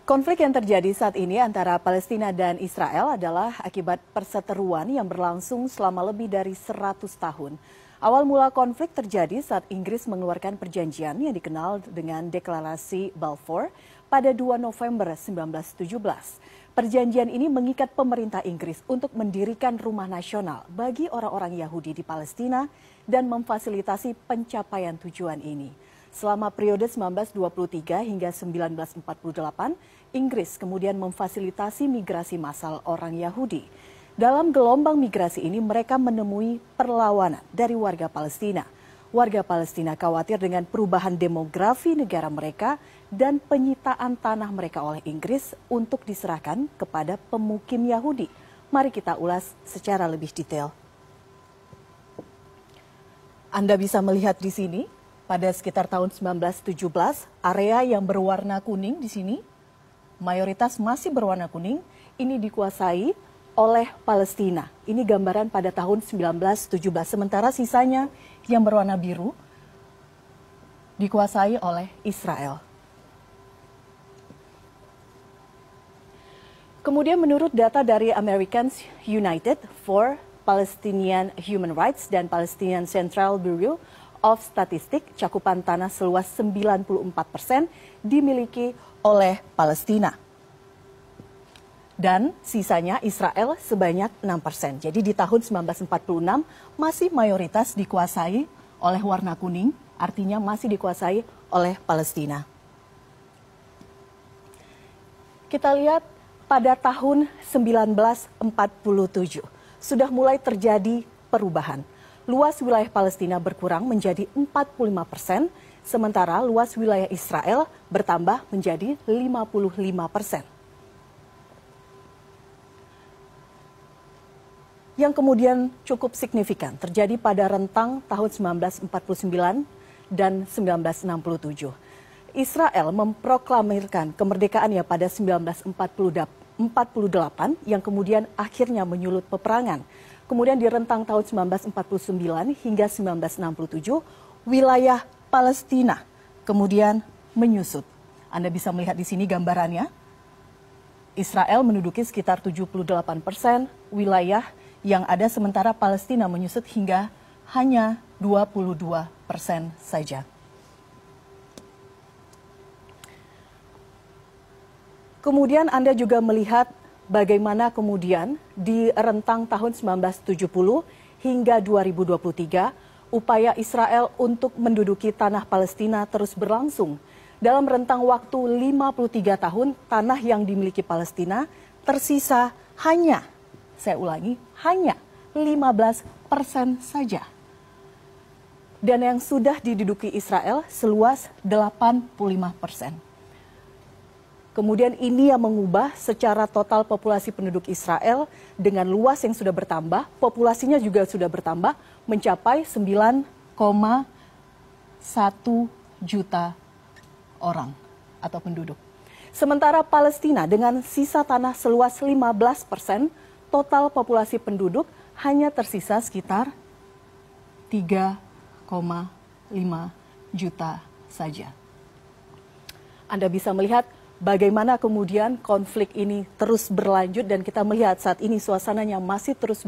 Konflik yang terjadi saat ini antara Palestina dan Israel adalah akibat perseteruan yang berlangsung selama lebih dari 100 tahun. Awal mula konflik terjadi saat Inggris mengeluarkan perjanjian yang dikenal dengan Deklarasi Balfour pada 2 November 1917. Perjanjian ini mengikat pemerintah Inggris untuk mendirikan rumah nasional bagi orang-orang Yahudi di Palestina dan memfasilitasi pencapaian tujuan ini. Selama periode 1923 hingga 1948, Inggris kemudian memfasilitasi migrasi massal orang Yahudi. Dalam gelombang migrasi ini mereka menemui perlawanan dari warga Palestina. Warga Palestina khawatir dengan perubahan demografi negara mereka dan penyitaan tanah mereka oleh Inggris untuk diserahkan kepada pemukim Yahudi. Mari kita ulas secara lebih detail. Anda bisa melihat di sini. Pada sekitar tahun 1917, area yang berwarna kuning di sini, mayoritas masih berwarna kuning, ini dikuasai oleh Palestina. Ini gambaran pada tahun 1917, sementara sisanya yang berwarna biru dikuasai oleh Israel. Kemudian menurut data dari Americans United for Palestinian Human Rights dan Palestinian Central Bureau of Statistik, cakupan tanah seluas 94% dimiliki oleh Palestina. Dan sisanya Israel sebanyak 6%. Jadi di tahun 1946 masih mayoritas dikuasai oleh warna kuning, artinya masih dikuasai oleh Palestina. Kita lihat pada tahun 1947 sudah mulai terjadi perubahan. Luas wilayah Palestina berkurang menjadi 45%, sementara luas wilayah Israel bertambah menjadi 55%. Yang kemudian cukup signifikan terjadi pada rentang tahun 1949 dan 1967. Israel memproklamirkan kemerdekaannya pada 1948 yang kemudian akhirnya menyulut peperangan. Kemudian di rentang tahun 1949 hingga 1967, wilayah Palestina kemudian menyusut. Anda bisa melihat di sini gambarannya. Israel menduduki sekitar 78% wilayah yang ada, sementara Palestina menyusut hingga hanya 22% saja. Kemudian Anda juga melihat bagaimana kemudian di rentang tahun 1970 hingga 2023, upaya Israel untuk menduduki tanah Palestina terus berlangsung. Dalam rentang waktu 53 tahun, tanah yang dimiliki Palestina tersisa hanya, saya ulangi, hanya 15% saja. Dan yang sudah diduduki Israel seluas 85%. Kemudian ini yang mengubah secara total populasi penduduk Israel dengan luas yang sudah bertambah, populasinya juga sudah bertambah mencapai 9,1 juta orang atau penduduk. Sementara Palestina dengan sisa tanah seluas 15%, total populasi penduduk hanya tersisa sekitar 3,5 juta saja. Anda bisa melihat bagaimana kemudian konflik ini terus berlanjut dan kita melihat saat ini suasananya masih terus